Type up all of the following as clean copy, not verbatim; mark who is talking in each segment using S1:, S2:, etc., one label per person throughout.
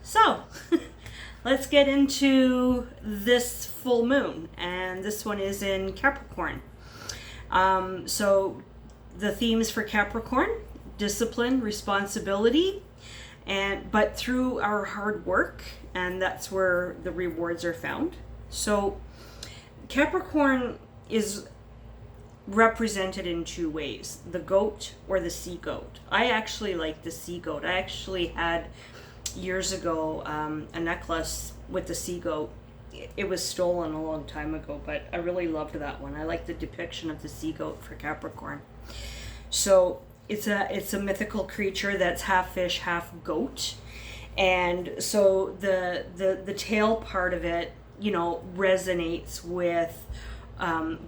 S1: So, let's get into this full moon, and this one is in Capricorn. So, the themes for Capricorn: discipline, responsibility, but through our hard work, and that's where the rewards are found. So, Capricorn is represented in two ways: the goat or the sea goat. I actually like the sea goat. I actually had years ago a necklace with the sea goat. It was stolen a long time ago, but I really loved that one. I like the depiction of the sea goat for Capricorn. So it's a mythical creature that's half fish, half goat, and so the tail part of it, resonates with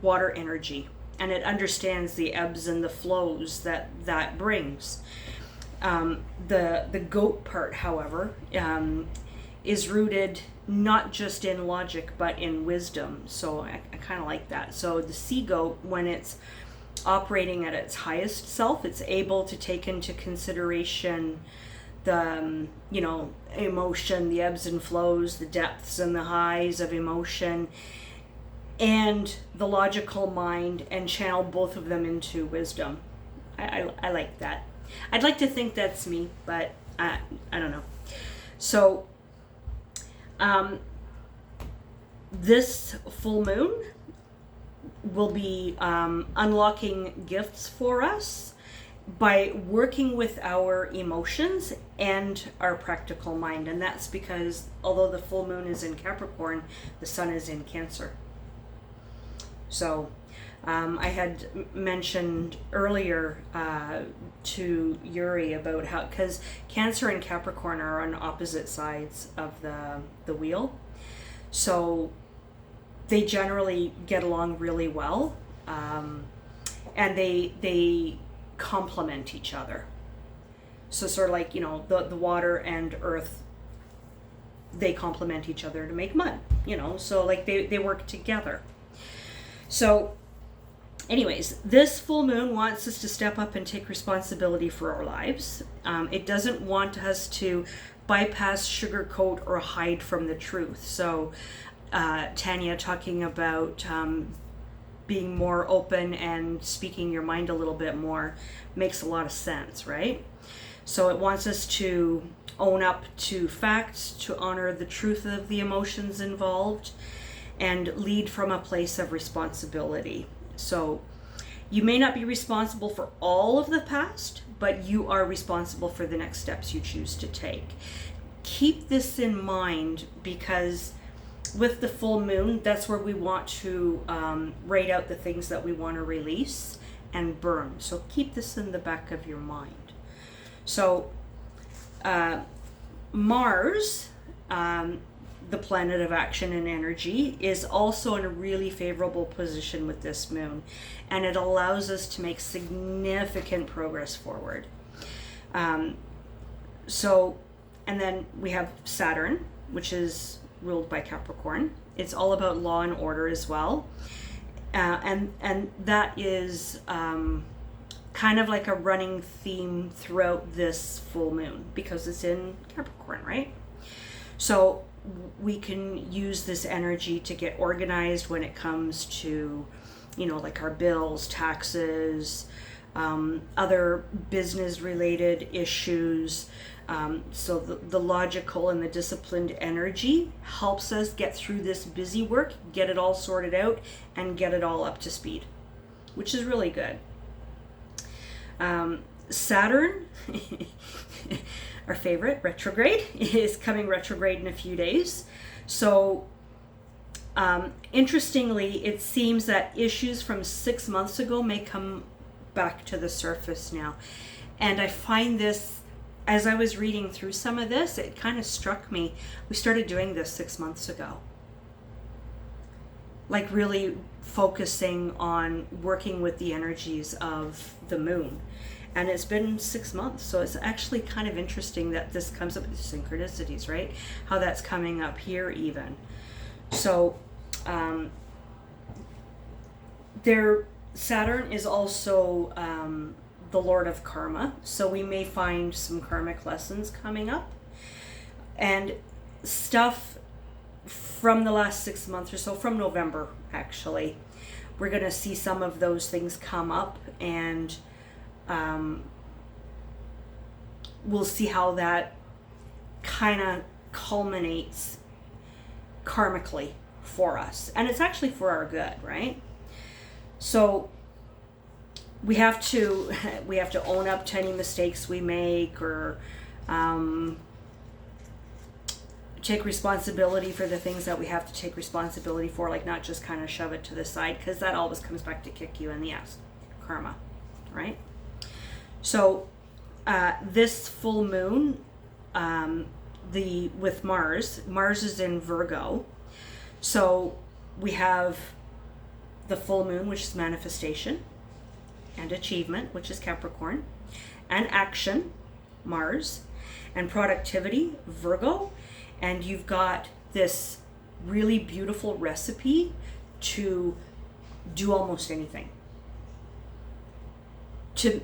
S1: water energy, and it understands the ebbs and the flows that brings. The goat part, however, is rooted not just in logic but in wisdom. So I kind of like that. So the sea goat, when it's operating at its highest self, it's able to take into consideration the emotion, the ebbs and flows, the depths and the highs of emotion, and the logical mind, and channel both of them into wisdom. I like that. I'd like to think that's me, but I don't know. So this full moon will be unlocking gifts for us by working with our emotions and our practical mind. And that's because although the full moon is in Capricorn, the sun is in Cancer. So I had mentioned earlier to Yuri about how, because Cancer and Capricorn are on opposite sides of the wheel, so they generally get along really well, and they complement each other. So sort of like, the water and earth, they complement each other to make mud, so like they work together. So anyways, this full moon wants us to step up and take responsibility for our lives. It doesn't want us to bypass, sugarcoat, or hide from the truth. So Tanya talking about being more open and speaking your mind a little bit more makes a lot of sense, right? So it wants us to own up to facts, to honor the truth of the emotions involved, and lead from a place of responsibility. So you may not be responsible for all of the past, but you are responsible for the next steps you choose to take. Keep this in mind, because with the full moon, that's where we want to write out the things that we want to release and burn. So keep this in the back of your mind. So Mars, the planet of action and energy, is also in a really favorable position with this moon, and it allows us to make significant progress forward. And then we have Saturn, which is ruled by Capricorn. It's all about law and order as well, and that is kind of like a running theme throughout this full moon, because it's in Capricorn, right? So we can use this energy to get organized when it comes to, like our bills, taxes, other business related issues. So the logical and the disciplined energy helps us get through this busy work, get it all sorted out, and get it all up to speed, which is really good. Saturn, our favorite, retrograde, is coming retrograde in a few days. So interestingly, it seems that issues from 6 months ago may come back to the surface now. And I find this, as I was reading through some of this, it kind of struck me. We started doing this 6 months ago. Like really focusing on working with the energies of the moon. And it's been 6 months, so it's actually kind of interesting that this comes up with synchronicities, right? How that's coming up here even. So Saturn is also the Lord of Karma, so we may find some karmic lessons coming up. And stuff from the last 6 months or so, from November actually, we're going to see some of those things come up, and we'll see how that kind of culminates karmically for us. And it's actually for our good, right? So we have to own up to any mistakes we make, or take responsibility for the things that we have to take responsibility for, like not just kind of shove it to the side, because that always comes back to kick you in the ass. Karma, right? So this full moon, with Mars is in Virgo. So we have the full moon, which is manifestation and achievement, which is Capricorn, and action, Mars, and productivity, Virgo. And you've got this really beautiful recipe to do almost anything. To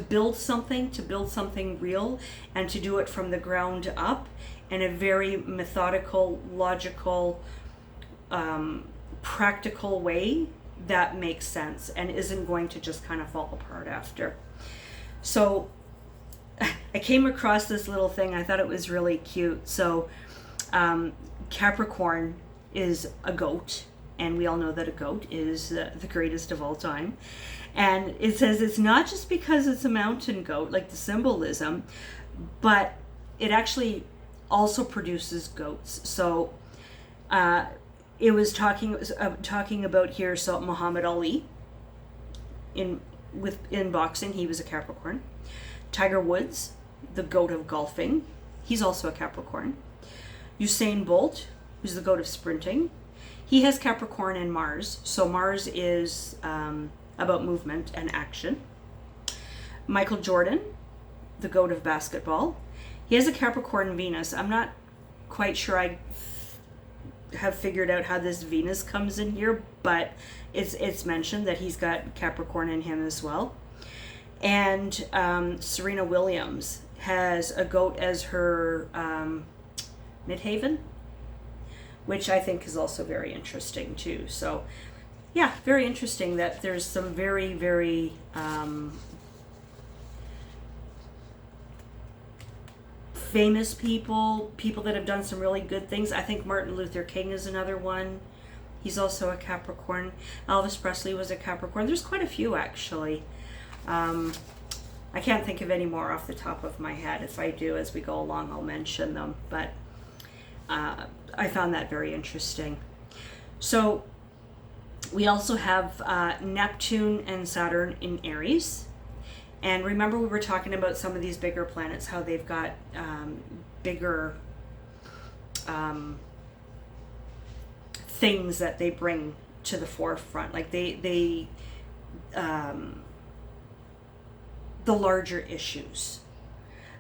S1: build something real, and to do it from the ground up in a very methodical, logical, practical way that makes sense and isn't going to just kind of fall apart after. So I came across this little thing. I thought it was really cute. So Capricorn is a goat, and we all know that a goat is the greatest of all time. And it says it's not just because it's a mountain goat, like the symbolism, but it actually also produces goats. So it was talking about here, so Muhammad Ali, in boxing, he was a Capricorn. Tiger Woods, the goat of golfing, he's also a Capricorn. Usain Bolt, who's the goat of sprinting, he has Capricorn and Mars. So Mars is about movement and action. Michael Jordan, the goat of basketball, he has a Capricorn Venus. I'm not quite sure I have figured out how this Venus comes in here, but it's mentioned that he's got Capricorn in him as well. And Serena Williams has a goat as her midhaven, which I think is also very interesting too. So yeah, very interesting that there's some very, very famous people that have done some really good things. I think Martin Luther King is another one. He's also a Capricorn. Elvis Presley was a Capricorn. There's quite a few actually. I can't think of any more off the top of my head. If I do, as we go along, I'll mention them. But I found that very interesting. So we also have Neptune and Saturn in Aries. And remember, we were talking about some of these bigger planets, how they've got bigger things that they bring to the forefront. Like the larger issues,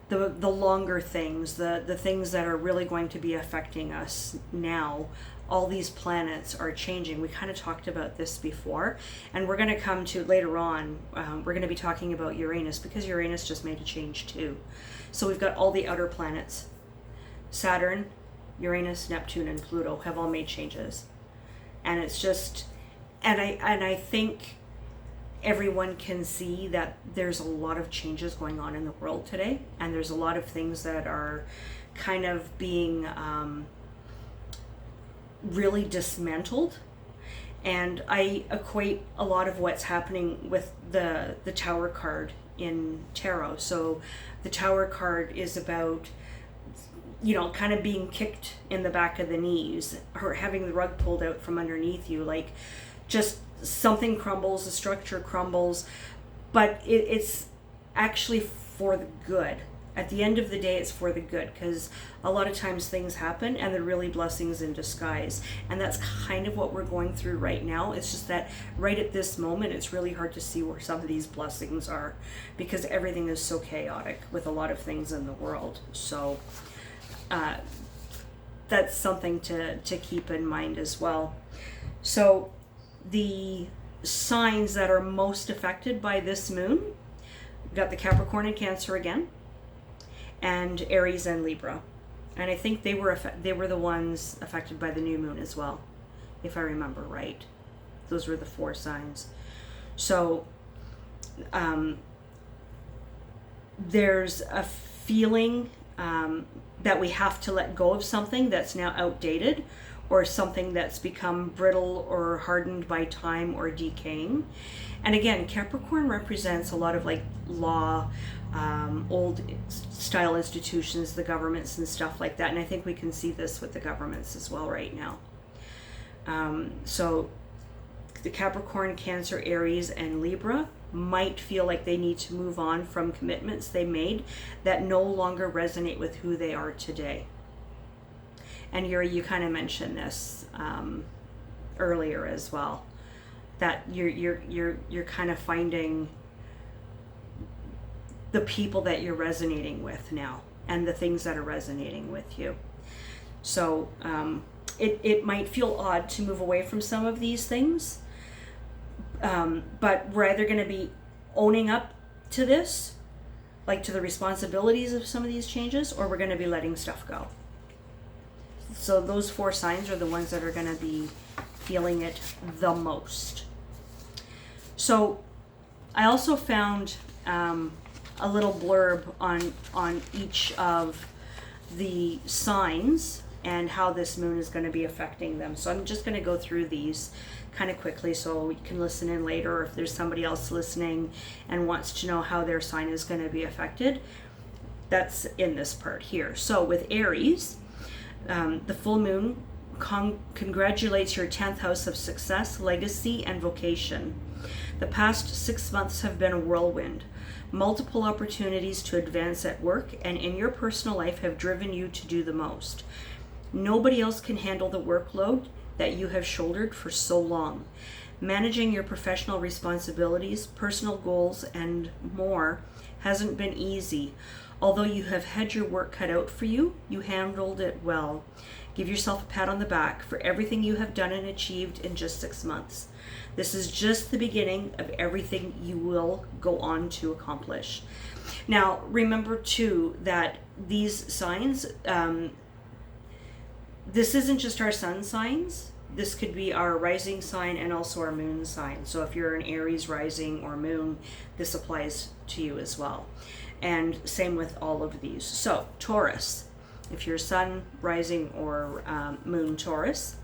S1: the longer things, the things that are really going to be affecting us now. All these planets are changing. We kind of talked about this before, and we're going to come to later on. We're going to be talking about Uranus, because Uranus just made a change too. So we've got all the outer planets. Saturn, Uranus, Neptune, and Pluto have all made changes. And it's just, and I think everyone can see that there's a lot of changes going on in the world today, and there's a lot of things that are kind of being really dismantled. And I equate a lot of what's happening with the Tower card in tarot. So the Tower card is about, kind of being kicked in the back of the knees, or having the rug pulled out from underneath you, like just something crumbles, the structure crumbles, but it's actually for the good. At the end of the day, it's for the good, because a lot of times things happen and they're really blessings in disguise. And that's kind of what we're going through right now. It's just that right at this moment, it's really hard to see where some of these blessings are, because everything is so chaotic with a lot of things in the world. So that's something to keep in mind as well. So the signs that are most affected by this moon, we've got the Capricorn and Cancer again, and Aries and Libra. And I think they were the ones affected by the new moon as well, if I remember right. Those were the 4 signs. So there's a feeling that we have to let go of something that's now outdated, or something that's become brittle or hardened by time or decaying. And again, Capricorn represents a lot of like law, old style institutions, the governments and stuff like that. And I think we can see this with the governments as well right now. So the Capricorn, Cancer, Aries, and Libra might feel like they need to move on from commitments they made that no longer resonate with who they are today. And you kind of mentioned this earlier as well, that you're kind of finding the people that you're resonating with now and the things that are resonating with you. So it might feel odd to move away from some of these things, but we're either going to be owning up to this, like to the responsibilities of some of these changes, or we're going to be letting stuff go. So those 4 signs are the ones that are going to be feeling it the most. So I also found a little blurb on each of the signs and how this moon is going to be affecting them. So I'm just going to go through these kind of quickly so you can listen in later, or if there's somebody else listening and wants to know how their sign is going to be affected, that's in this part here. So with Aries, the full moon congratulates your 10th house of success, legacy, and vocation. The past 6 months have been a whirlwind. Multiple opportunities to advance at work and in your personal life have driven you to do the most. Nobody else can handle the workload that you have shouldered for so long. Managing your professional responsibilities, personal goals, and more hasn't been easy. Although you have had your work cut out for you, you handled it well. Give yourself a pat on the back for everything you have done and achieved in just 6 months. This is just the beginning of everything you will go on to accomplish. Now, remember too that these signs, this isn't just our sun signs. This could be our rising sign and also our moon sign. So if you're an Aries rising or moon, this applies to you as well. And same with all of these. So Taurus, if you're sun, rising, or moon Taurus.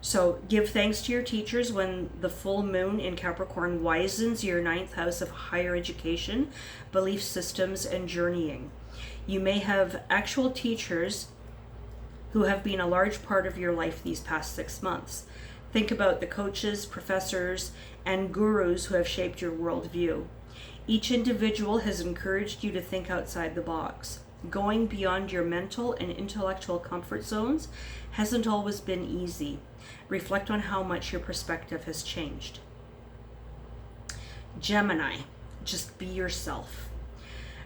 S1: So give thanks to your teachers when the full moon in Capricorn wisens your 9th house of higher education, belief systems, and journeying. You may have actual teachers who have been a large part of your life these past 6 months. Think about the coaches, professors, and gurus who have shaped your worldview. Each individual has encouraged you to think outside the box. Going beyond your mental and intellectual comfort zones hasn't always been easy. Reflect on how much your perspective has changed. Gemini, just be yourself.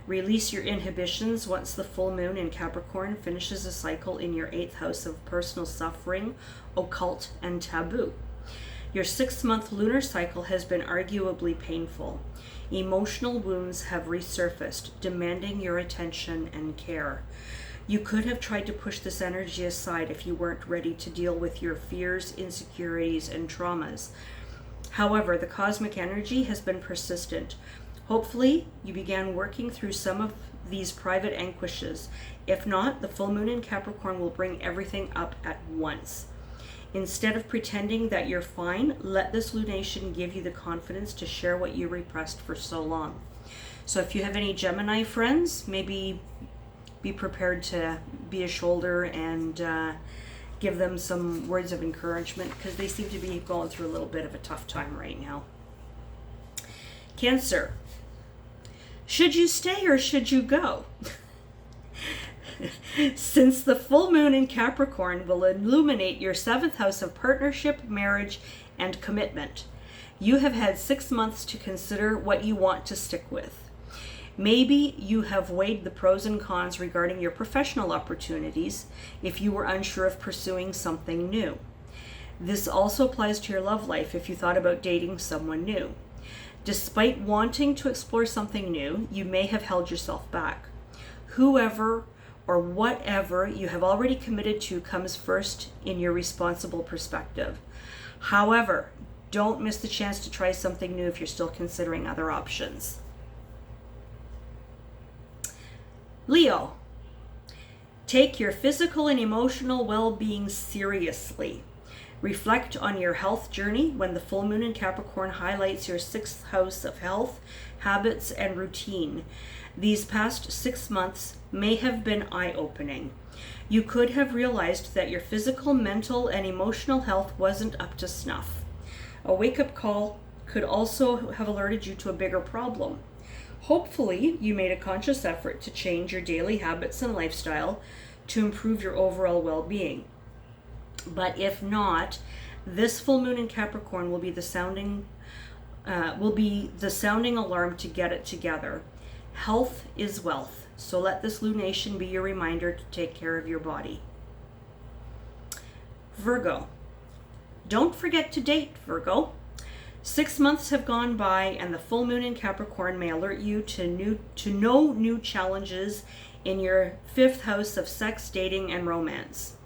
S1: Release your inhibitions once the full moon in Capricorn finishes a cycle in your 8th house of personal suffering, occult, and taboo. Your 6-month lunar cycle has been arguably painful. Emotional wounds have resurfaced, demanding your attention and care. You could have tried to push this energy aside if you weren't ready to deal with your fears, insecurities, and traumas. However, the cosmic energy has been persistent. Hopefully, you began working through some of these private anguishes. If not, the full moon in Capricorn will bring everything up at once. Instead of pretending that you're fine, let this lunation give you the confidence to share what you repressed for so long. So if you have any Gemini friends, maybe be prepared to be a shoulder and give them some words of encouragement, because they seem to be going through a little bit of a tough time right now. Cancer. Should you stay or should you go? Since the full moon in Capricorn will illuminate your 7th house of partnership, marriage, and commitment, you have had 6 months to consider what you want to stick with. Maybe you have weighed the pros and cons regarding your professional opportunities if you were unsure of pursuing something new. This also applies to your love life if you thought about dating someone new. Despite wanting to explore something new, you may have held yourself back. Whoever or whatever you have already committed to comes first in your responsible perspective. However, don't miss the chance to try something new if you're still considering other options. Leo, take your physical and emotional well-being seriously. Reflect on your health journey when the full moon in Capricorn highlights your 6th house of health, habits, and routine. These past 6 months may have been eye-opening. You could have realized that your physical, mental, and emotional health wasn't up to snuff. A wake-up call could also have alerted you to a bigger problem. Hopefully, you made a conscious effort to change your daily habits and lifestyle to improve your overall well-being. But if not, this full moon in Capricorn will be the sounding alarm to get it together. Health is wealth, so let this lunation be your reminder to take care of your body. Virgo, don't forget to date, Virgo. 6 months have gone by, and the full moon in Capricorn may alert you to no new challenges in your 5th house of sex, dating, and romance.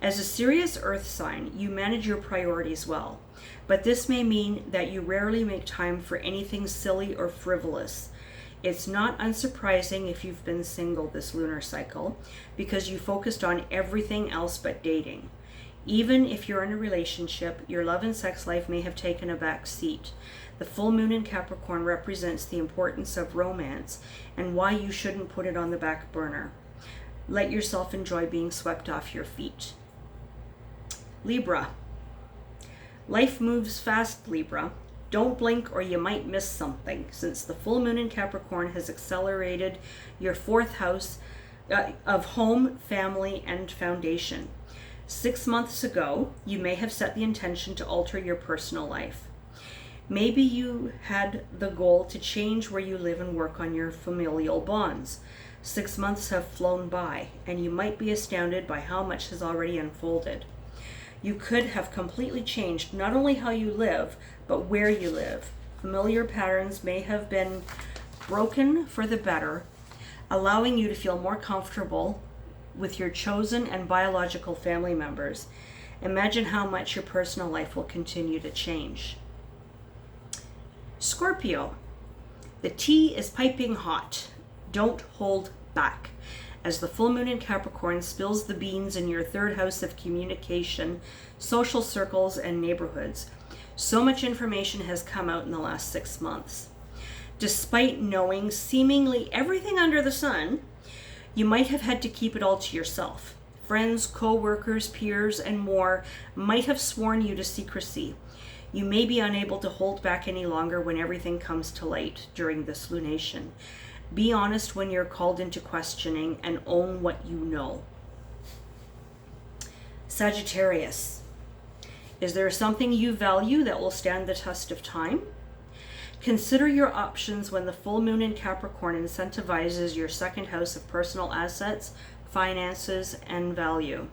S1: As a serious earth sign, you manage your priorities well, but this may mean that you rarely make time for anything silly or frivolous. It's not unsurprising if you've been single this lunar cycle, because you focused on everything else but dating. Even if you're in a relationship, your love and sex life may have taken a back seat. The full moon in Capricorn represents the importance of romance and why you shouldn't put it on the back burner. Let yourself enjoy being swept off your feet. Libra. Life moves fast, Libra. Don't blink or you might miss something, since the full moon in Capricorn has accelerated your 4th house of home, family, and foundation. 6 months ago, you may have set the intention to alter your personal life. Maybe you had the goal to change where you live and work on your familial bonds. 6 months have flown by, and you might be astounded by how much has already unfolded. You could have completely changed not only how you live, but where you live. Familiar patterns may have been broken for the better, allowing you to feel more comfortable with your chosen and biological family members. Imagine how much your personal life will continue to change. Scorpio, the tea is piping hot. Don't hold back. As the full moon in Capricorn spills the beans in your 3rd house of communication, social circles, and neighborhoods. So much information has come out in the last 6 months. Despite knowing seemingly everything under the sun, you might have had to keep it all to yourself. Friends, co-workers, peers, and more might have sworn you to secrecy. You may be unable to hold back any longer when everything comes to light during this lunation. Be honest when you're called into questioning and own what you know. Sagittarius, is there something you value that will stand the test of time? Consider your options when the full moon in Capricorn incentivizes your 2nd house of personal assets, finances, and value.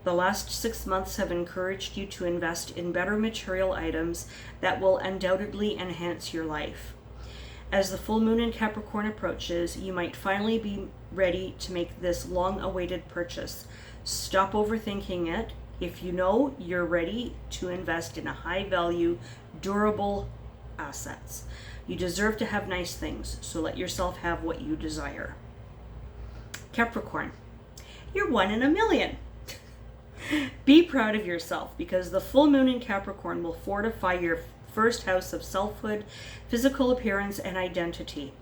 S1: The last 6 months have encouraged you to invest in better material items that will undoubtedly enhance your life. As the full moon in Capricorn approaches, you might finally be ready to make this long-awaited purchase. Stop overthinking it. If you know you're ready to invest in a high-value, durable assets. You deserve to have nice things, so let yourself have what you desire. Capricorn, you're 1 in a million. Be proud of yourself, because the full moon in Capricorn will fortify your 1st house of selfhood, physical appearance, and identity.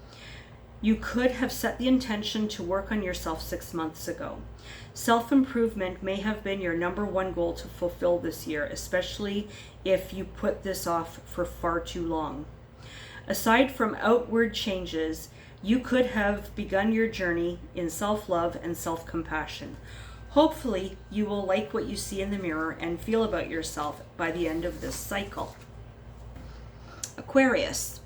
S1: You could have set the intention to work on yourself 6 months ago. Self-improvement may have been your number 1 goal to fulfill this year, especially if you put this off for far too long. Aside from outward changes, you could have begun your journey in self-love and self-compassion. Hopefully, you will like what you see in the mirror and feel about yourself by the end of this cycle. Aquarius,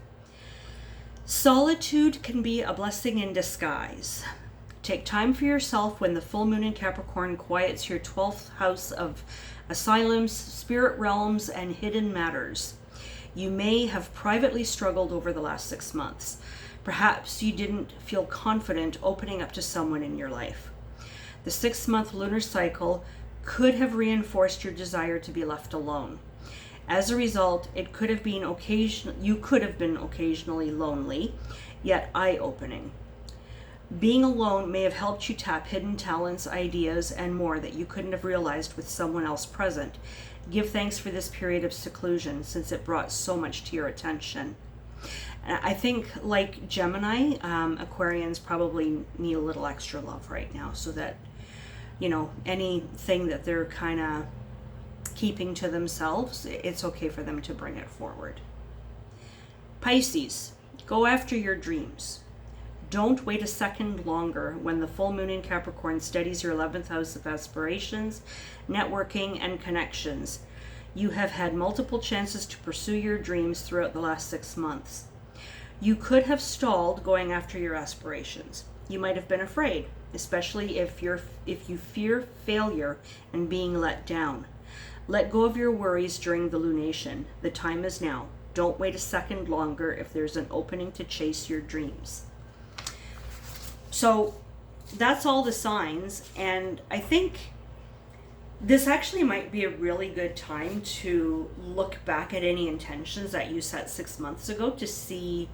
S1: solitude can be a blessing in disguise. Take time for yourself when the full moon in Capricorn quiets your 12th house of asylums, spirit realms, and hidden matters. You may have privately struggled over the last 6 months. Perhaps you didn't feel confident opening up to someone in your life. The 6-month lunar cycle could have reinforced your desire to be left alone. As a result, you could have been occasionally lonely, yet eye-opening. Being alone may have helped you tap hidden talents, ideas, and more that you couldn't have realized with someone else present. Give thanks for this period of seclusion, since it brought so much to your attention. I think, like Gemini, Aquarians probably need a little extra love right now, so that, anything that they're kind of keeping to themselves, it's okay for them to bring it forward. Pisces, go after your dreams. Don't wait a second longer when the full moon in Capricorn steadies your 11th house of aspirations, networking, and connections. You have had multiple chances to pursue your dreams throughout the last 6 months. You could have stalled going after your aspirations. You might have been afraid, especially if you fear failure and being let down. Let go of your worries during the lunation. The time is now. Don't wait a second longer if there's an opening to chase your dreams. So that's all the signs, and I think this actually might be a really good time to look back at any intentions that you set 6 months ago to see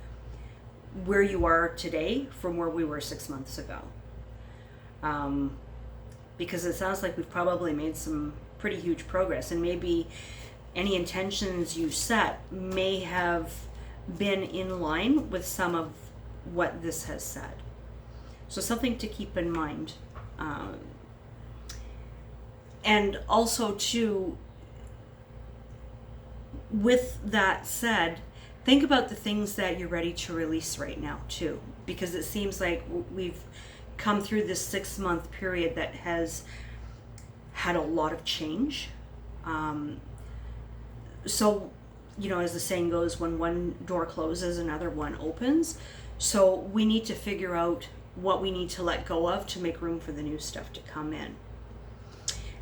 S1: where you are today from where we were 6 months ago. Because it sounds like we've probably made some pretty huge progress, and maybe any intentions you set may have been in line with some of what this has said. So something to keep in mind. And also too, with that said, think about the things that you're ready to release right now too, because it seems like we've come through this 6-month period that has had a lot of change. So, as the saying goes, when one door closes, another one opens. So we need to figure out what we need to let go of to make room for the new stuff to come in.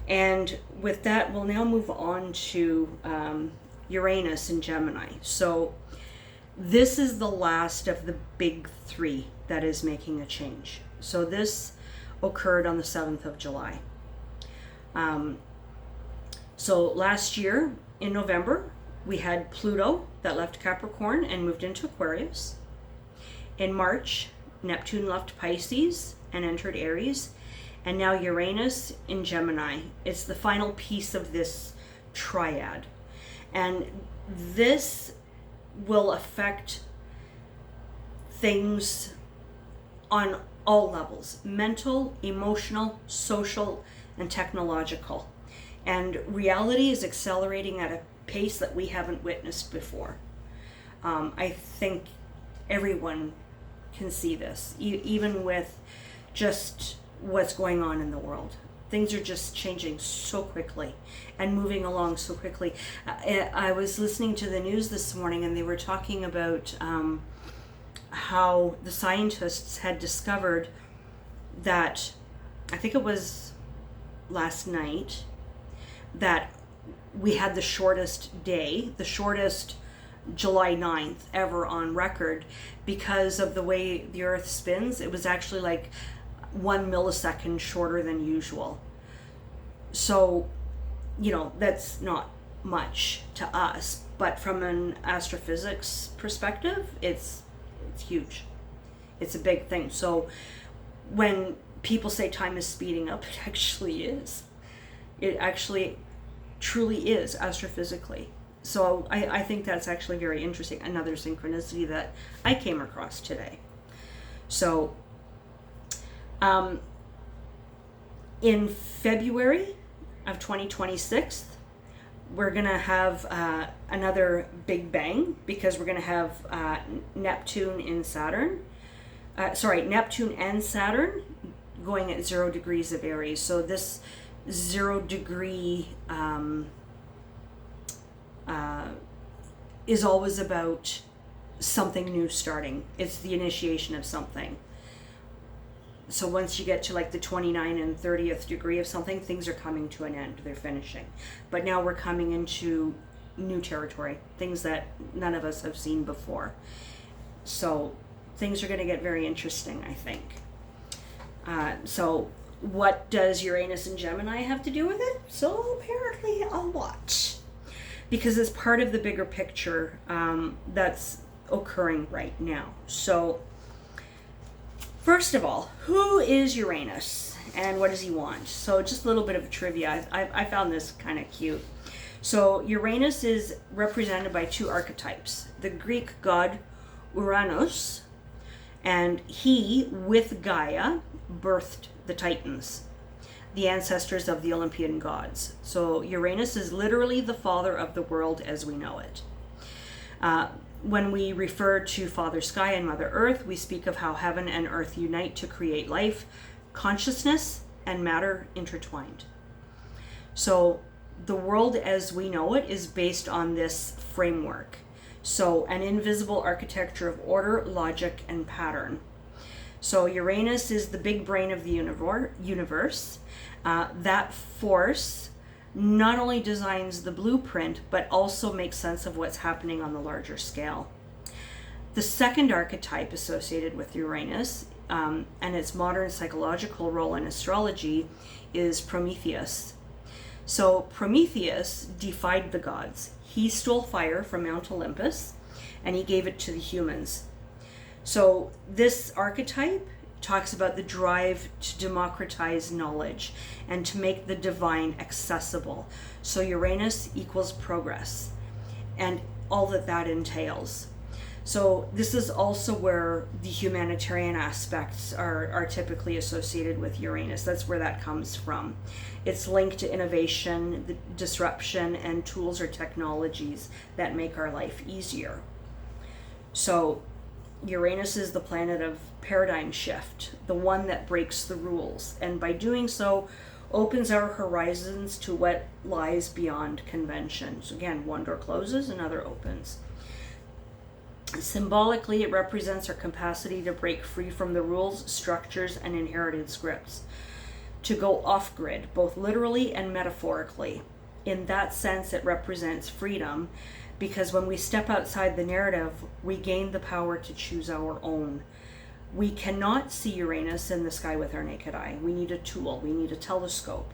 S1: And with that, we'll now move on to Uranus and Gemini. So this is the last of the big 3 that is making a change. So this occurred on the 7th of July. So last year in November, we had Pluto that left Capricorn and moved into Aquarius. In March, Neptune left Pisces and entered Aries, and now Uranus in Gemini. It's the final piece of this triad, and this will affect things on all levels: mental, emotional, social, and technological. And reality is accelerating at a pace that we haven't witnessed before. I think everyone can see this, even with just what's going on in the world. Things are just changing so quickly and moving along so quickly. I was listening to the news this morning, and they were talking about how the scientists had discovered that, I think it was last night, that we had the shortest day, the shortest July 9th ever on record, because of the way the Earth spins. It was actually like 1 millisecond shorter than usual. So, that's not much to us, but from an astrophysics perspective, it's huge. It's a big thing. So when people say time is speeding up, it actually is. It actually truly is astrophysically. So I think that's actually very interesting. Another synchronicity that I came across today. So in February of 2026, we're going to have another big bang, because we're going to have Neptune and Saturn going at 0 degrees of Aries. So this 0 degree is always about something new starting. It's the initiation of something. So once you get to like the 29th and 30th degree of something, things are coming to an end. They're finishing. But now we're coming into new territory, things that none of us have seen before. So things are going to get very interesting, I think. So What does Uranus and Gemini have to do with it? So apparently a lot, because it's part of the bigger picture that's occurring right now. So first of all, who is Uranus and what does he want? So just a little bit of trivia. I found this kind of cute. So Uranus is represented by two archetypes. The Greek god Uranus, and he, with Gaia, birthed the Titans, the ancestors of the Olympian gods. So Uranus is literally the father of the world as we know it. When we refer to Father Sky and Mother Earth, we speak of how heaven and earth unite to create life, consciousness, and matter intertwined. So the world as we know it is based on this framework. So an invisible architecture of order, logic, and pattern. So Uranus is the big brain of the universe. That force not only designs the blueprint, but also makes sense of what's happening on the larger scale. The second archetype associated with Uranus and its modern psychological role in astrology is Prometheus. So Prometheus defied the gods. He stole fire from Mount Olympus and he gave it to the humans. So this archetype talks about the drive to democratize knowledge and to make the divine accessible. So Uranus equals progress and all that entails. So this is also where the humanitarian aspects are typically associated with Uranus. That's where that comes from. It's linked to innovation, the disruption, and tools or technologies that make our life easier. So Uranus is the planet of paradigm shift, the one that breaks the rules, and by doing so opens our horizons to what lies beyond convention. So again, one door closes, another opens. Symbolically, it represents our capacity to break free from the rules, structures, and inherited scripts, to go off-grid, both literally and metaphorically. In that sense, it represents freedom, because when we step outside the narrative, we gain the power to choose our own. We cannot see Uranus in the sky with our naked eye. We need a tool, we need a telescope.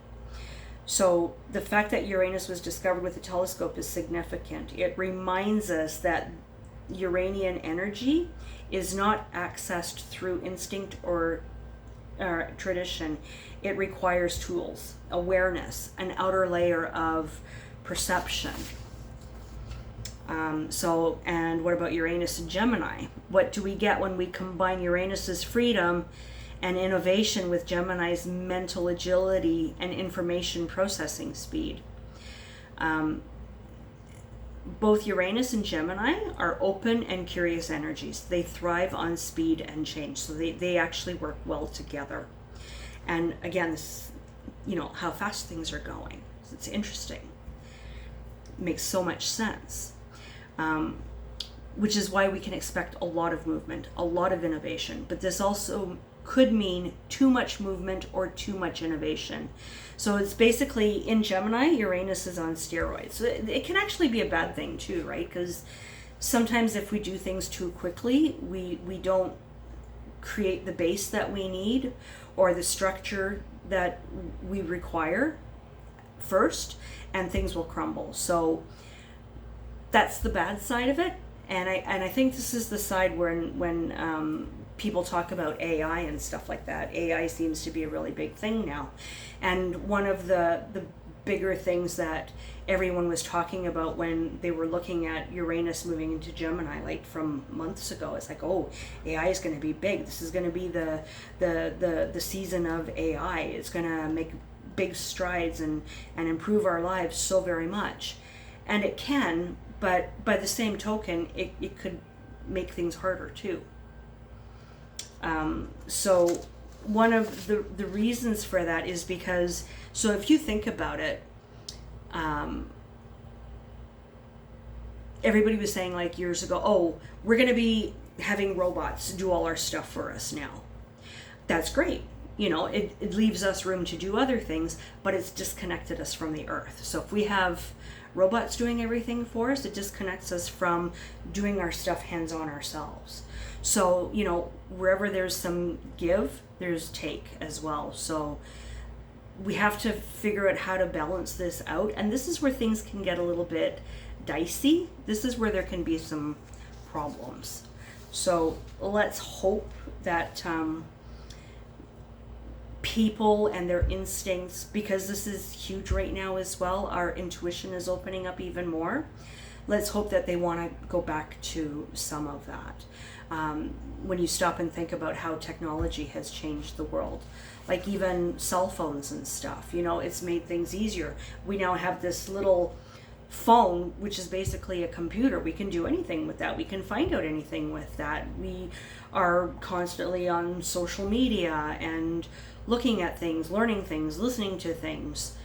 S1: So the fact that Uranus was discovered with a telescope is significant. It reminds us that Uranian energy is not accessed through instinct or tradition. It requires tools, awareness, an outer layer of perception. And what about Uranus and Gemini? What do we get when we combine Uranus's freedom and innovation with Gemini's mental agility and information processing speed? Both Uranus and Gemini are open and curious energies. They thrive on speed and change, so they actually work well together. And again, this, how fast things are going. It's interesting. It makes so much sense. Which is why we can expect a lot of movement, a lot of innovation. But this also could mean too much movement or too much innovation. So it's basically, in Gemini, Uranus is on steroids. So it can actually be a bad thing too, right? Because sometimes if we do things too quickly, we don't create the base that we need or the structure that we require first, and things will crumble. So that's the bad side of it. And I think this is the side when people talk about AI and stuff like that. AI seems to be a really big thing now. And one of the bigger things that everyone was talking about when they were looking at Uranus moving into Gemini, like from months ago, it's like, oh, AI is going to be big. This is going to be the season of AI. It's going to make big strides and improve our lives so very much. And it can, but by the same token, it could make things harder too. So one of the reasons for that is because, so if you think about it, everybody was saying like years ago, oh, we're going to be having robots do all our stuff for us now. That's great. It leaves us room to do other things, but it's disconnected us from the earth. So if we have robots doing everything for us. It disconnects us from doing our stuff hands-on ourselves. So, you know, wherever there's some give, there's take as well. So we have to figure out how to balance this out. And this is where things can get a little bit dicey. This is where there can be some problems. So let's hope that people and their instincts, because this is huge right now as well, our intuition is opening up even more. Let's hope that they want to go back to some of that. When you stop and think about how technology has changed the world, like even cell phones and stuff, you know, it's made things easier. We now have this little phone, which is basically a computer. We can do anything with that. We can find out anything with that. We are constantly on social media and looking at things, learning things, listening to things.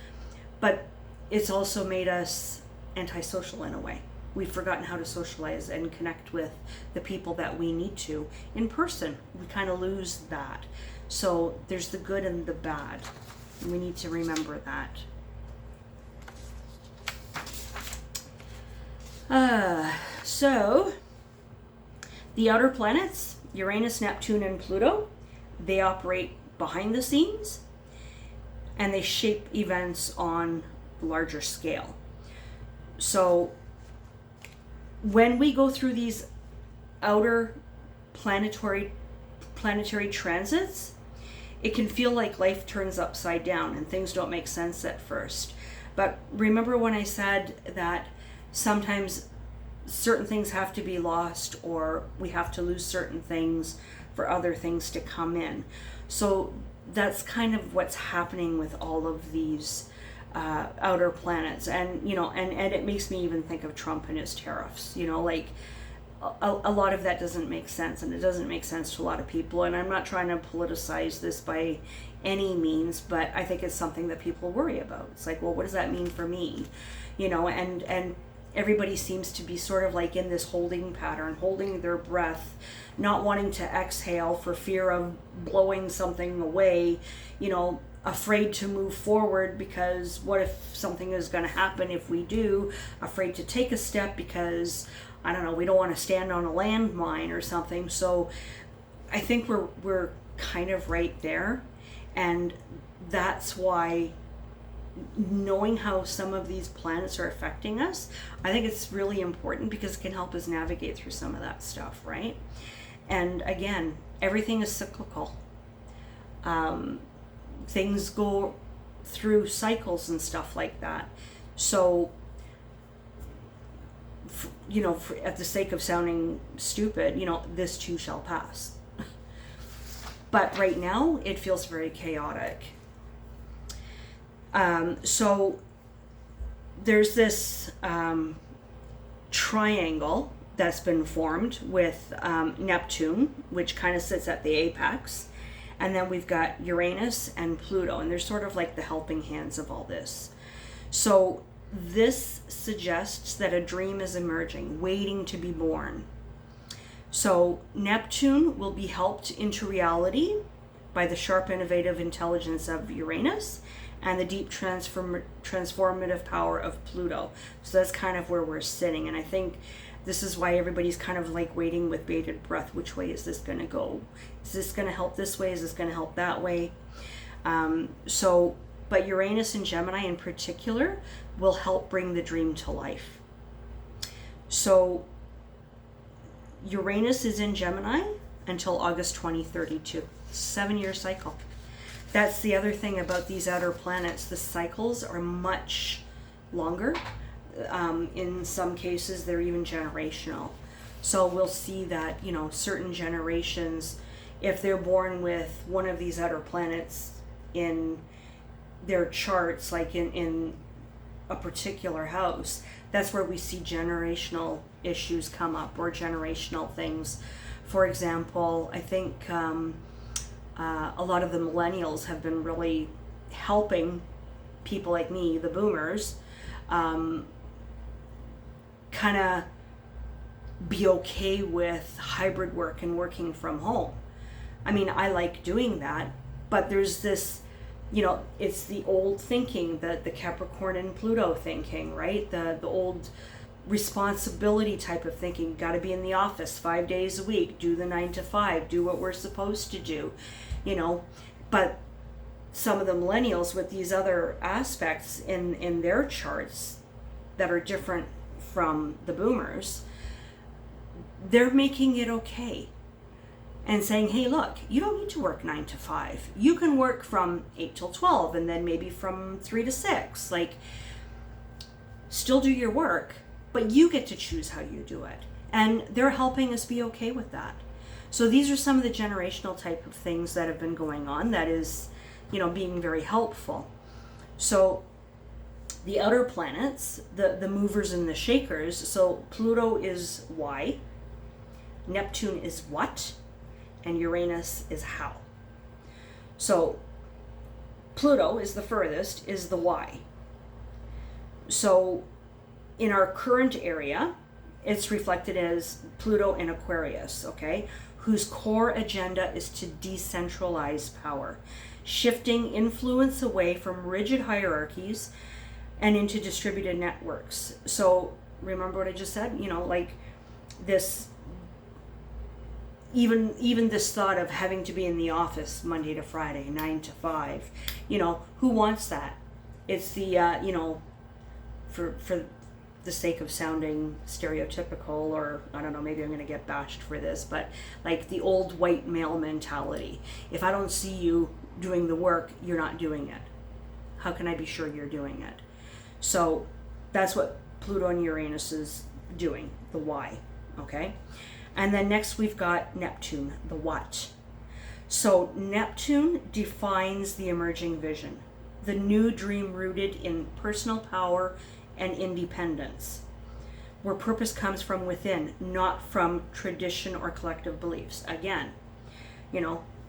S1: But it's also made us antisocial in a way. We've forgotten how to socialize and connect with the people that we need to in person. We kind of lose that. So there's the good and the bad. We need to remember that. So the outer planets, Uranus, Neptune, and Pluto, they operate behind the scenes and they shape events on a larger scale. So when we go through these outer planetary transits, it can feel like life turns upside down and things don't make sense at first. But remember when I said that sometimes certain things have to be lost, or we have to lose certain things for other things to come in. So that's kind of what's happening with all of these outer planets. And you know, and it makes me even think of Trump and his tariffs. You know, like a lot of that doesn't make sense, and it doesn't make sense to a lot of people. And I'm not trying to politicize this by any means, but I think it's something that people worry about. It's like, well, what does that mean for me? You know, and everybody seems to be sort of like in this holding pattern, holding their breath, not wanting to exhale for fear of blowing something away, you know, afraid to move forward because what if something is going to happen if we do, afraid to take a step because, I don't know, we don't want to stand on a landmine or something. So I think we're kind of right there. And that's why knowing how some of these planets are affecting us, I think it's really important because it can help us navigate through some of that stuff, right? And again, everything is cyclical. Things go through cycles and stuff like that. So, you know, at the sake of sounding stupid, you know, this too shall pass. But right now, it feels very chaotic. So there's this triangle that's been formed with Neptune, which kind of sits at the apex. And then we've got Uranus and Pluto, and they're sort of like the helping hands of all this. So this suggests that a dream is emerging, waiting to be born. So Neptune will be helped into reality by the sharp, innovative intelligence of Uranus and the deep transformative power of Pluto. So that's kind of where we're sitting. And I think this is why everybody's kind of like waiting with bated breath. Which way is this going to go? Is this going to help this way? Is this going to help that way? But Uranus and Gemini in particular will help bring the dream to life. So Uranus is in Gemini until August 2032. 7-year cycle. That's the other thing about these outer planets. The cycles are much longer. In some cases, they're even generational. So we'll see that, you know, certain generations, if they're born with one of these outer planets in their charts, like in a particular house, that's where we see generational issues come up, or generational things. For example, I think a lot of the millennials have been really helping people like me, the boomers, kind of be okay with hybrid work and working from home. I mean, I like doing that, but there's this it's the old thinking, the Capricorn and Pluto thinking, right? The old responsibility type of thinking. Got to be in the office 5 days a week, do the 9 to 5, do what we're supposed to do, But some of the millennials with these other aspects in their charts that are different from the boomers, they're making it okay and saying, hey, look, you don't need to work 9 to 5. You can work from 8 till 12 and then maybe from 3 to 6. Like, still do your work, but you get to choose how you do it. And they're helping us be okay with that. So these are some of the generational type of things that have been going on that is, being very helpful. So the outer planets, the movers and the shakers, so Pluto is why, Neptune is what, and Uranus is how. So Pluto is the furthest, is the why. So in our current area, it's reflected as Pluto in Aquarius, okay, whose core agenda is to decentralize power, shifting influence away from rigid hierarchies and into distributed networks. So remember what I just said, like this, even this thought of having to be in the office Monday to Friday, 9 to 5, who wants that? It's the, for the sake of sounding stereotypical, or I don't know, maybe I'm going to get bashed for this, but like the old white male mentality. If I don't see you doing the work, you're not doing it. How can I be sure you're doing it? So that's what Pluto and Uranus is doing, the why, okay? And then next we've got Neptune, the what. So Neptune defines the emerging vision, the new dream rooted in personal power and independence, where purpose comes from within, not from tradition or collective beliefs. Again,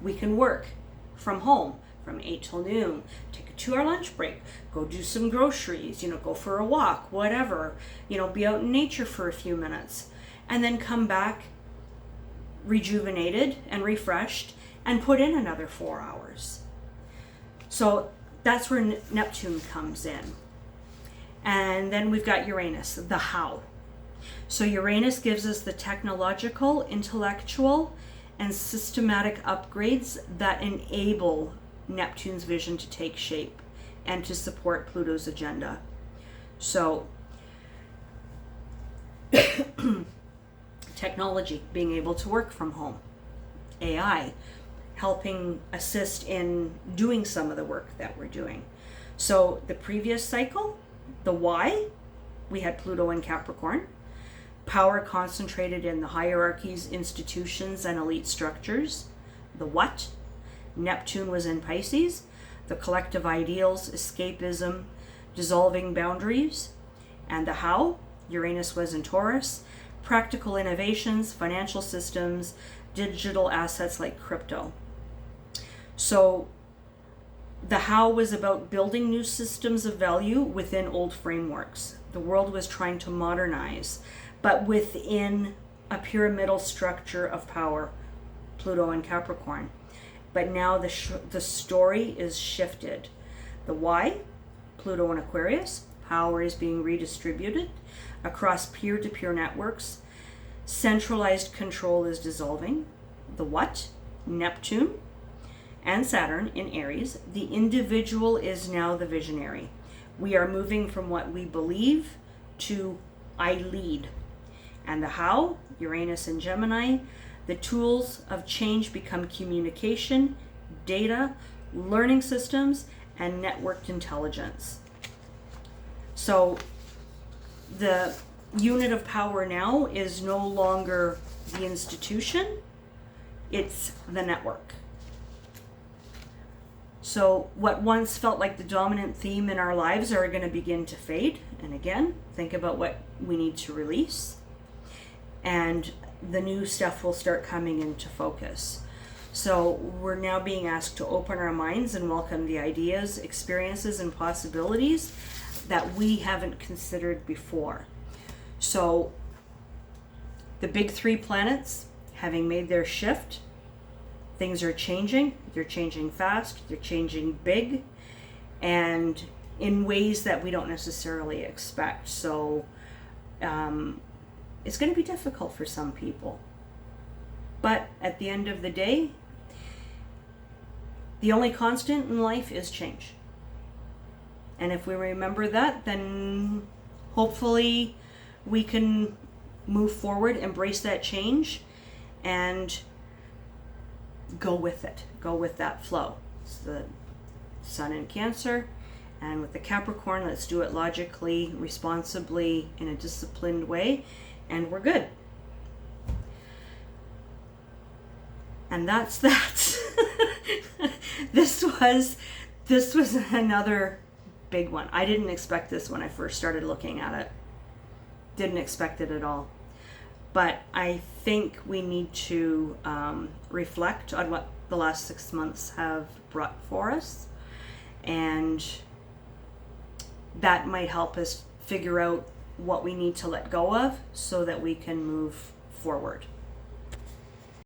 S1: we can work from home from 8 till noon, take a 2-hour lunch break, go do some groceries, go for a walk, whatever, be out in nature for a few minutes, and then come back rejuvenated and refreshed and put in another 4 hours. So that's where Neptune comes in. And then we've got Uranus, the how. So Uranus gives us the technological, intellectual, and systematic upgrades that enable Neptune's vision to take shape and to support Pluto's agenda. So technology, being able to work from home. AI, helping assist in doing some of the work that we're doing. So the previous cycle, the why, we had Pluto in Capricorn. Power concentrated in the hierarchies, institutions, and elite structures. The what, Neptune was in Pisces. The collective ideals, escapism, dissolving boundaries. And the how, Uranus was in Taurus. Practical innovations, financial systems, digital assets like crypto. So the how was about building new systems of value within old frameworks. The world was trying to modernize, but within a pyramidal structure of power, Pluto and Capricorn. But now the story is shifted. The why, Pluto and Aquarius, power is being redistributed across peer-to-peer networks. Centralized control is dissolving. The what, Neptune and Saturn in Aries, the individual is now the visionary. We are moving from what we believe to I lead. And the how, Uranus and Gemini, the tools of change become communication, data, learning systems, and networked intelligence. So the unit of power now is no longer the institution, it's the network. So what once felt like the dominant theme in our lives are going to begin to fade. And again, think about what we need to release. And the new stuff will start coming into focus. So we're now being asked to open our minds and welcome the ideas, experiences, and possibilities that we haven't considered before. So the big three planets, having made their shift, Things are changing. They're changing fast. They're changing big, and in ways that we don't necessarily expect. So it's going to be difficult for some people. But at the end of the day, the only constant in life is change. And if we remember that, then hopefully we can move forward, embrace that change, and go with it. Go with that flow. It's the Sun in Cancer. And with the Capricorn, let's do it logically, responsibly, in a disciplined way, and we're good. And that's that. This was another big one. I didn't expect this when I first started looking at it. Didn't expect it at all. But I think we need to reflect on what the last 6 months have brought for us, and that might help us figure out what we need to let go of so that we can move forward.